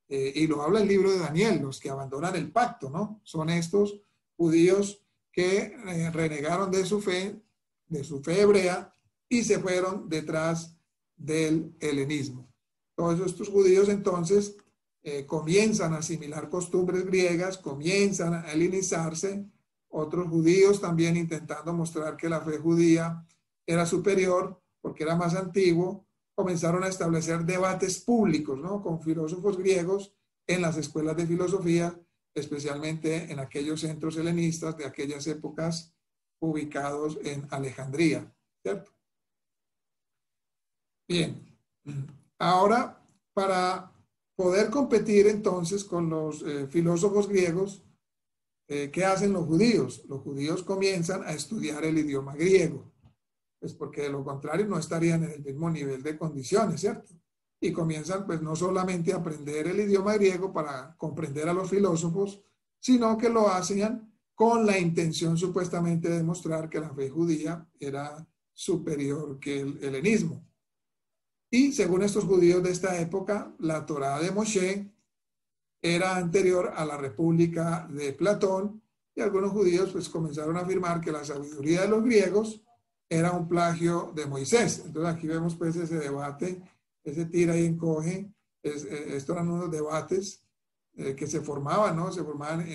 y lo habla el libro de Daniel, los que abandonan el pacto, ¿no? Son estos judíos que renegaron de su fe hebrea, y se fueron detrás del helenismo. Todos estos judíos entonces comienzan a asimilar costumbres griegas, comienzan a helenizarse. Otros judíos también intentando mostrar que la fe judía era superior porque era más antiguo, comenzaron a establecer debates públicos, ¿no?, con filósofos griegos en las escuelas de filosofía, especialmente en aquellos centros helenistas de aquellas épocas ubicados en Alejandría, ¿cierto? Bien, ahora para poder competir entonces con los filósofos griegos, ¿qué hacen los judíos? Los judíos comienzan a estudiar el idioma griego, pues porque de lo contrario no estarían en el mismo nivel de condiciones, ¿cierto? Y comienzan pues no solamente a aprender el idioma griego para comprender a los filósofos, sino que lo hacían con la intención supuestamente de demostrar que la fe judía era superior que el helenismo. Y según estos judíos de esta época, la Torá de Moshe era anterior a la República de Platón, y algunos judíos pues comenzaron a afirmar que la sabiduría de los griegos era un plagio de Moisés. Entonces aquí vemos pues ese debate, ese tira y encoge. Estos eran unos debates que se formaban, ¿no? Se formaban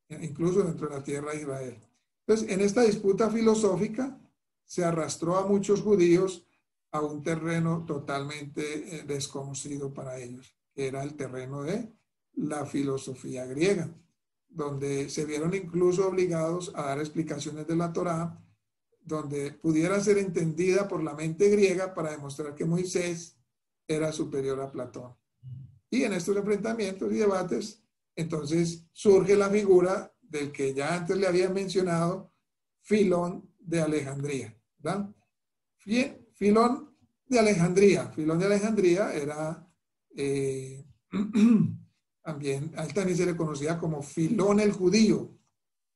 incluso dentro de la tierra de Israel. Entonces, en esta disputa filosófica se arrastró a muchos judíos a un terreno totalmente desconocido para ellos, que era el terreno de la filosofía griega, donde se vieron incluso obligados a dar explicaciones de la Torá, donde pudiera ser entendida por la mente griega para demostrar que Moisés era superior a Platón. Y en estos enfrentamientos y debates, entonces surge la figura del que ya antes le había mencionado, Filón de Alejandría, ¿verdad? Bien, Filón de Alejandría era también, a él también se le conocía como Filón el judío,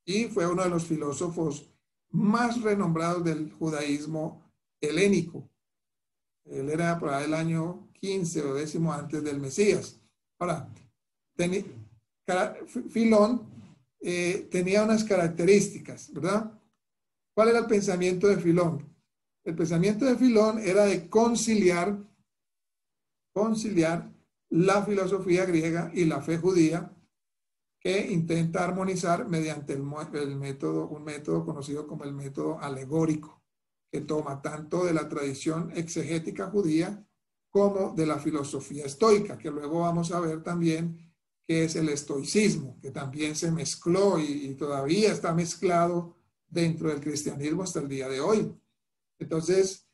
y fue uno de los filósofos más renombrados del judaísmo helénico. Él era por ahí el año 15 o 10 antes del Mesías. Ahora, Filón tenía unas características, ¿verdad? ¿Cuál era el pensamiento de Filón? El pensamiento de Filón era de conciliar la filosofía griega y la fe judía, que intenta armonizar mediante un método conocido como el método alegórico, que toma tanto de la tradición exegética judía como de la filosofía estoica, que luego vamos a ver también que es el estoicismo, que también se mezcló y todavía está mezclado dentro del cristianismo hasta el día de hoy. Entonces,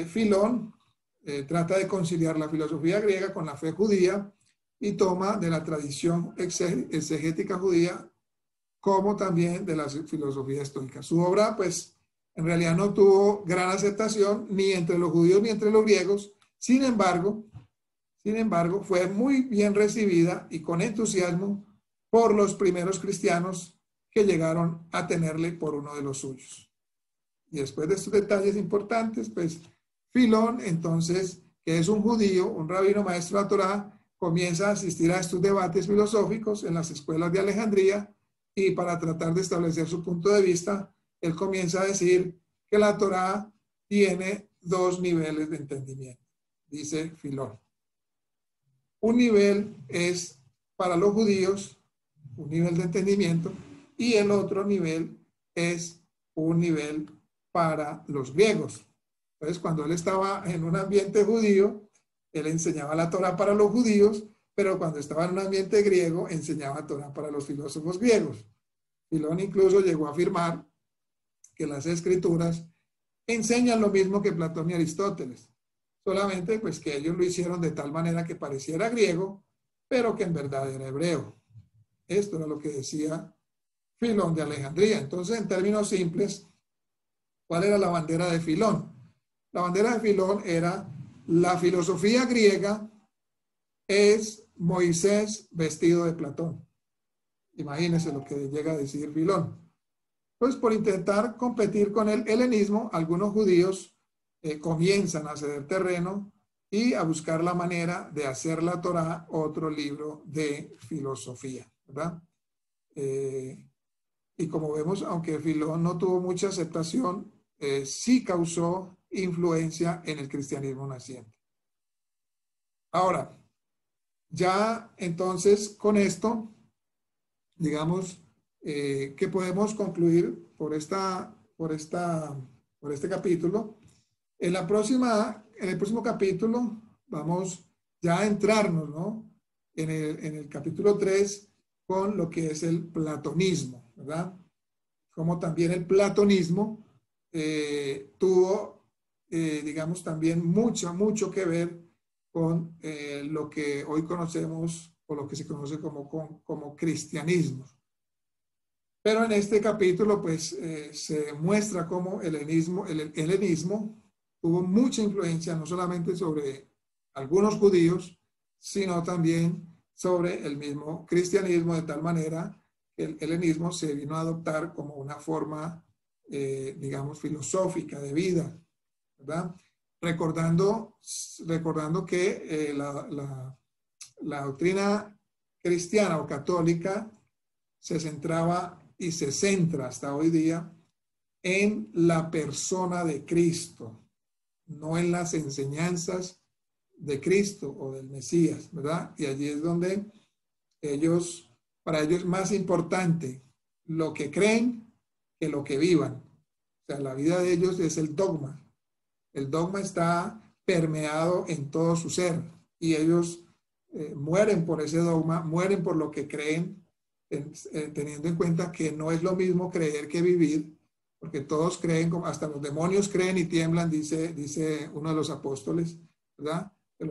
Filón trata de conciliar la filosofía griega con la fe judía y toma de la tradición exegética judía como también de la filosofía estoica. Su obra, pues, en realidad no tuvo gran aceptación ni entre los judíos ni entre los griegos. Sin embargo, fue muy bien recibida y con entusiasmo por los primeros cristianos que llegaron a tenerle por uno de los suyos. Y después de estos detalles importantes, pues Filón, entonces, que es un judío, un rabino maestro de la Torá, comienza a asistir a estos debates filosóficos en las escuelas de Alejandría, y para tratar de establecer su punto de vista, él comienza a decir que la Torá tiene dos niveles de entendimiento, dice Filón. Un nivel es para los judíos, un nivel de entendimiento, y el otro nivel es un nivel para los griegos. Entonces, cuando él estaba en un ambiente judío, él enseñaba la Torá para los judíos, pero cuando estaba en un ambiente griego, enseñaba Torá para los filósofos griegos. Filón incluso llegó a afirmar que las escrituras enseñan lo mismo que Platón y Aristóteles, solamente pues que ellos lo hicieron de tal manera que pareciera griego, pero que en verdad era hebreo. Esto era lo que decía Filón de Alejandría. Entonces, en términos simples, ¿cuál era la bandera de Filón? La bandera de Filón era: la filosofía griega es Moisés vestido de Platón. Imagínense lo que llega a decir Filón. Pues por intentar competir con el helenismo, algunos judíos comienzan a ceder terreno y a buscar la manera de hacer la Torá otro libro de filosofía, ¿verdad? Y como vemos, aunque Filón no tuvo mucha aceptación, sí causó influencia en el cristianismo naciente. Ahora, ya entonces con esto, digamos, que podemos concluir por este capítulo. En el próximo capítulo vamos ya a entrarnos, ¿no? En el capítulo 3 con lo que es el platonismo, ¿verdad? Como también el platonismo tuvo, digamos, también mucho que ver con lo que hoy conocemos o lo que se conoce como cristianismo. Pero en este capítulo, pues, se muestra cómo el helenismo tuvo mucha influencia no solamente sobre algunos judíos, sino también sobre el mismo cristianismo, de tal manera que el helenismo se vino a adoptar como una forma, digamos, filosófica de vida, ¿verdad? Recordando que la doctrina cristiana o católica se centraba y se centra hasta hoy día en la persona de Cristo, no en las enseñanzas de Cristo o del Mesías, ¿verdad? Y allí es donde para ellos es más importante lo que creen que lo que vivan. O sea, la vida de ellos es el dogma. El dogma está permeado en todo su ser y ellos mueren por ese dogma, mueren por lo que creen, teniendo en cuenta que no es lo mismo creer que vivir, porque todos creen, hasta los demonios creen y tiemblan, dice uno de los apóstoles, ¿verdad? Que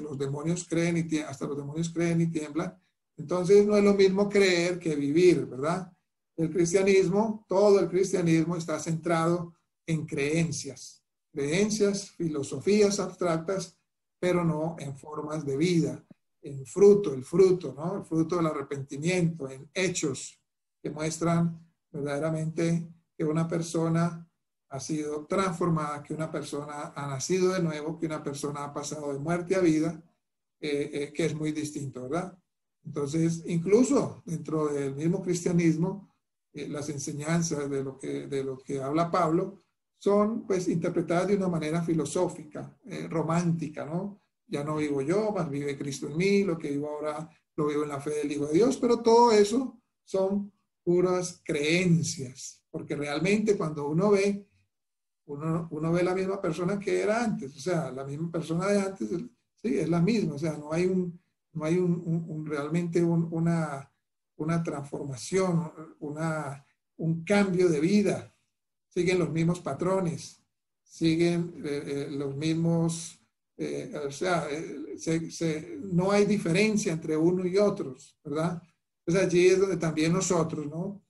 los demonios creen hasta los demonios creen y tiemblan. Entonces no es lo mismo creer que vivir, ¿verdad? El cristianismo, todo el cristianismo está centrado en creencias, filosofías abstractas, pero no en formas de vida, en fruto, el fruto, ¿no? El fruto del arrepentimiento, en hechos que muestran verdaderamente que una persona ha sido transformada, que una persona ha nacido de nuevo, que una persona ha pasado de muerte a vida, que es muy distinto, ¿verdad? Entonces, incluso dentro del mismo cristianismo, las enseñanzas de lo que habla Pablo son pues interpretadas de una manera filosófica, romántica, ¿no? Ya no vivo yo, más vive Cristo en mí, lo que vivo ahora lo vivo en la fe del Hijo de Dios, pero todo eso son puras creencias, porque realmente cuando uno ve la misma persona que era antes, o sea, la misma persona de antes, sí, es la misma, o sea, no hay realmente una transformación, un cambio de vida, siguen los mismos patrones, siguen los mismos, o sea, no hay diferencia entre uno y otros, ¿verdad? Entonces allí es donde también nosotros, ¿no?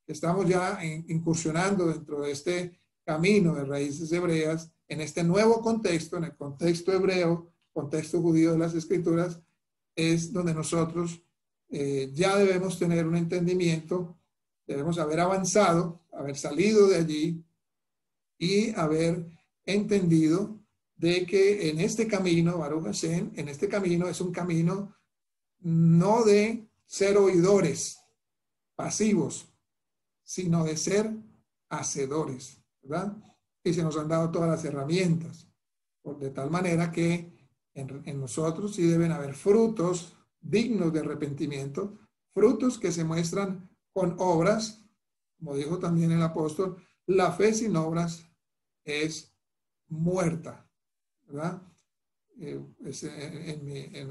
Estamos ya incursionando dentro de este camino de raíces hebreas, en este nuevo contexto, en el contexto hebreo, contexto judío de las escrituras, es donde nosotros ya debemos tener un entendimiento, debemos haber avanzado, haber salido de allí y haber entendido de que en este camino, Baruch Hashem, en este camino es un camino no de ser oidores pasivos, sino de ser hacedores, ¿verdad? Y se nos han dado todas las herramientas, de tal manera que en nosotros sí deben haber frutos dignos de arrepentimiento, frutos que se muestran con obras, como dijo también el apóstol, la fe sin obras es muerta, ¿verdad?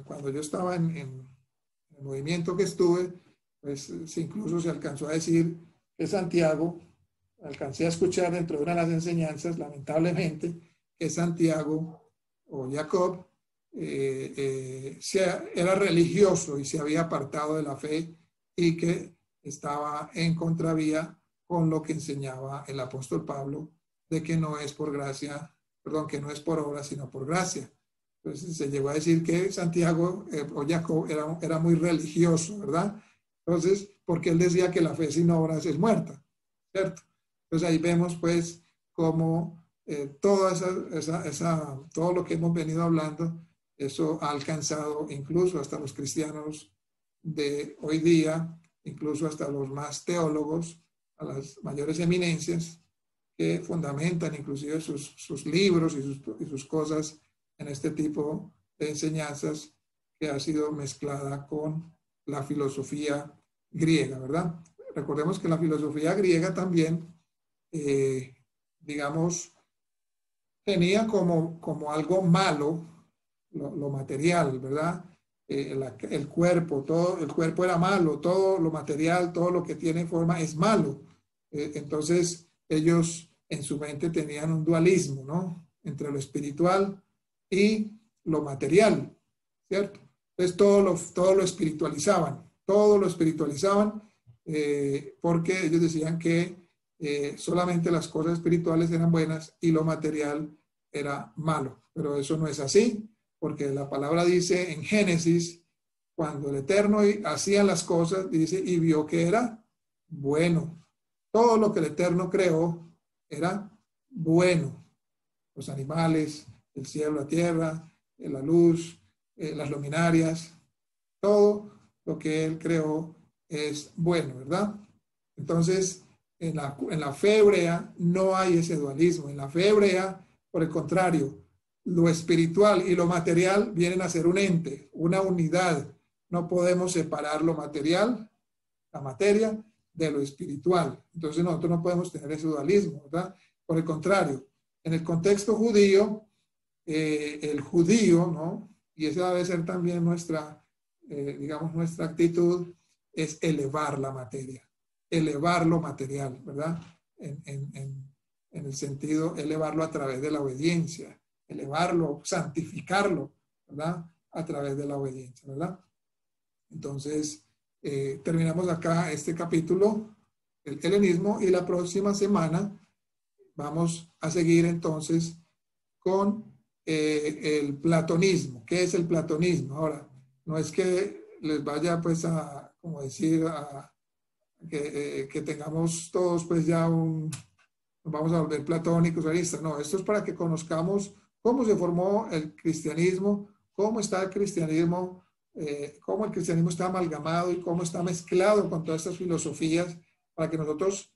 Cuando yo estaba en el movimiento que estuve, pues incluso se alcanzó a decir que Santiago, alcancé a escuchar dentro de una de las enseñanzas, lamentablemente, que Santiago o Jacob era religioso y se había apartado de la fe y que estaba en contravía con lo que enseñaba el apóstol Pablo, de que no es por gracia, perdón, que no es por obra, sino por gracia. Entonces se llegó a decir que Santiago o Jacob era muy religioso, ¿verdad? Entonces, porque él decía que la fe sin obras es muerta, ¿cierto? Entonces ahí vemos pues cómo todo lo que hemos venido hablando, eso ha alcanzado incluso hasta los cristianos de hoy día, incluso hasta los más teólogos, a las mayores eminencias, que fundamentan inclusive sus libros y sus cosas en este tipo de enseñanzas, que ha sido mezclada con la filosofía griega, ¿verdad? Recordemos que la filosofía griega también, digamos, tenía como algo malo lo material, ¿verdad? El cuerpo, todo el cuerpo era malo, todo lo material, todo lo que tiene forma es malo. Entonces ellos en su mente tenían un dualismo, ¿no? Entre lo espiritual y lo material, ¿cierto? Entonces todo lo espiritualizaban, porque ellos decían que solamente las cosas espirituales eran buenas y lo material era malo. Pero eso no es así, porque la palabra dice en Génesis, cuando el Eterno hacía las cosas, dice, y vio que era bueno. Todo lo que el Eterno creó era bueno. Los animales, el cielo, la tierra, la luz, las luminarias, todo lo que Él creó es bueno, ¿verdad? Entonces, en la fe hebrea no hay ese dualismo. En la fe hebrea, por el contrario, lo espiritual y lo material vienen a ser un ente, una unidad. No podemos separar lo material, la materia, de lo espiritual. Entonces nosotros no podemos tener ese dualismo, ¿verdad? Por el contrario, en el contexto judío, el judío, ¿no? Y esa debe ser también digamos, nuestra actitud, es elevar la materia, elevar lo material, ¿verdad? En el sentido, elevarlo a través de la obediencia, elevarlo, santificarlo, ¿verdad? A través de la obediencia, ¿verdad? Entonces, terminamos acá este capítulo, el helenismo, y la próxima semana vamos a seguir entonces con el platonismo. ¿Qué es el platonismo? Ahora, no es que les vaya pues a, como decir, que tengamos todos pues ya nos vamos a volver platónicos, aristas. No, esto es para que conozcamos cómo se formó el cristianismo, cómo está el cristianismo, cómo el cristianismo está amalgamado y cómo está mezclado con todas estas filosofías, para que nosotros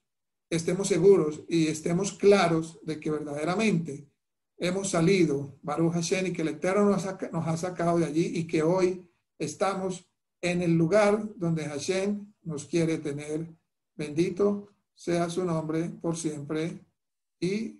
estemos seguros y estemos claros de que verdaderamente hemos salido, Baruch Hashem, y que el Eterno nos ha sacado de allí y que hoy estamos en el lugar donde Hashem nos quiere tener. Bendito sea su nombre por siempre y